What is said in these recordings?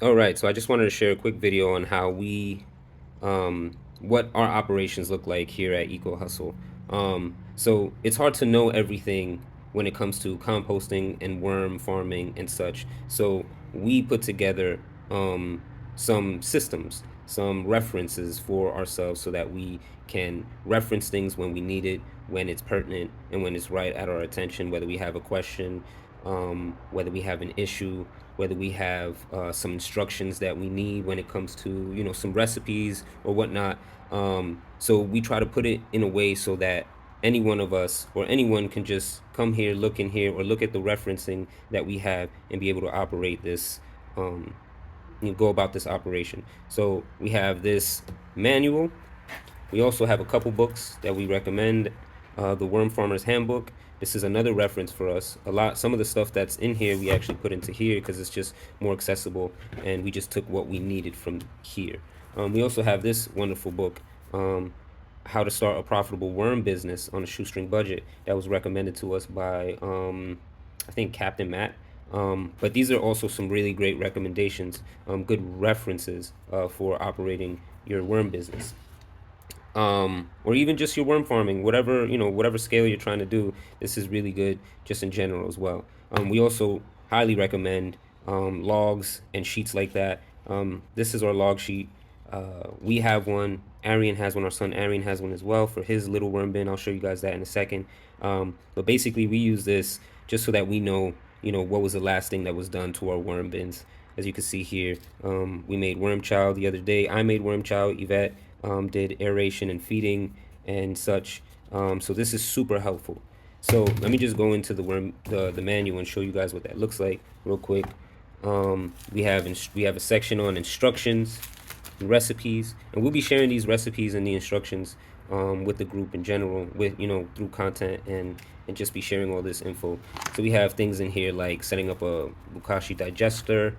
All right, so I just wanted to share a quick video on how what our operations look like here at Eco Hustle. So it's hard to know everything when it comes to composting and worm farming and such. So we put together some systems, some references for ourselves so that we can reference things when we need it, when it's pertinent, and when it's right at our attention, whether we have a question, whether we have an issue, whether we have some instructions that we need when it comes to, some recipes or whatnot. So we try to put it in a way so that any one of us or anyone can just come here, look in here, or look at the referencing that we have and be able to operate this, um, go about this operation. So we have this manual. We also have a couple books that we recommend. The Worm Farmer's Handbook. This is another reference for us. Some of the stuff that's in here we actually put into here because it's just more accessible, and we just took what we needed from here. We also have this wonderful book, How to Start a Profitable Worm Business on a Shoestring Budget, that was recommended to us by, I think, Captain Matt. But these are also some really great recommendations, good references for operating your worm business, or even just your worm farming, whatever scale you're trying to do. This is really good just in general as well. We also highly recommend logs and sheets like that. This is our log sheet. We have one. Arian has one. Our son Arian has one as well for his little worm bin. I'll show you guys that in a second. But basically, we use this just so that we know, what was the last thing that was done to our worm bins. As you can see here, we made worm chow the other day. I made worm chow. Yvette did aeration and feeding and such. So this is super helpful. So let me just go into the manual and show you guys what that looks like real quick. We have a section on instructions and recipes, and we'll be sharing these recipes and the instructions with the group in general, with through content, and just be sharing all this info. So we have things in here like setting up a Bokashi digester,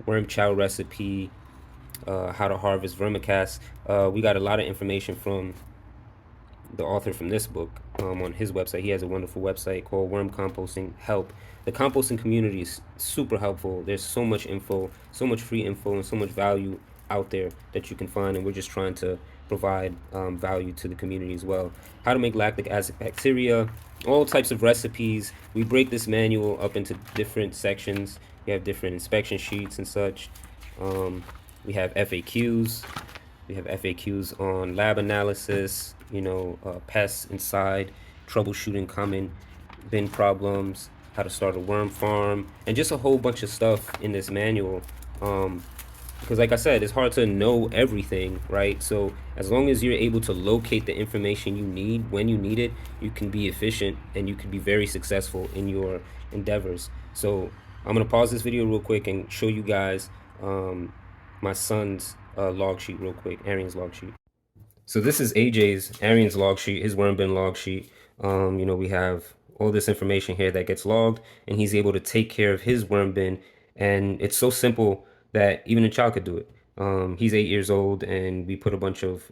worm chow recipe, how to harvest vermicast. We got a lot of information from the author from this book on his website. He has a wonderful website called Worm Composting Help. The composting community is super helpful. There's so much info, so much free info, and so much value out there that you can find, and we're just trying to provide value to the community as well. How to make lactic acid bacteria, all types of recipes. We break this manual up into different sections. We have different inspection sheets and such. We have FAQs. We have FAQs on lab analysis, pests inside, troubleshooting common bin problems, how to start a worm farm, and just a whole bunch of stuff in this manual. Because like I said, it's hard to know everything, right? So as long as you're able to locate the information you need when you need it, you can be efficient and you can be very successful in your endeavors. So I'm gonna pause this video real quick and show you guys my son's log sheet real quick, Arian's log sheet. So this is Arian's log sheet, his worm bin log sheet. We have all this information here that gets logged, and he's able to take care of his worm bin. And it's so simple that even a child could do it. He's 8 years old, and we put a bunch of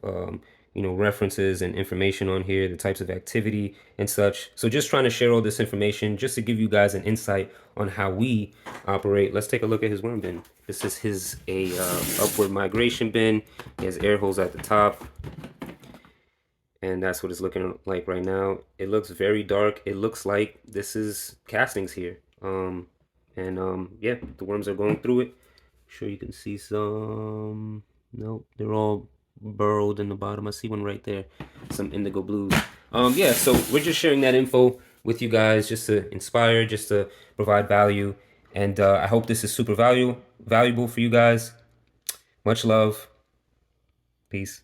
references and information on here, the types of activity and such. So just trying to share all this information just to give you guys an insight on how we operate. Let's take a look at his worm bin. This is his upward migration bin. He has air holes at the top, and that's what it's looking like right now. It looks very dark. It looks like this is castings here. Yeah, the worms are going through it. Sure, you can see some. Nope, they're all burrowed in the bottom. I see one right there, some indigo blues. Yeah, so we're just sharing that info with you guys just to inspire, just to provide value, and I hope this is super valuable for you guys. Much love. Peace.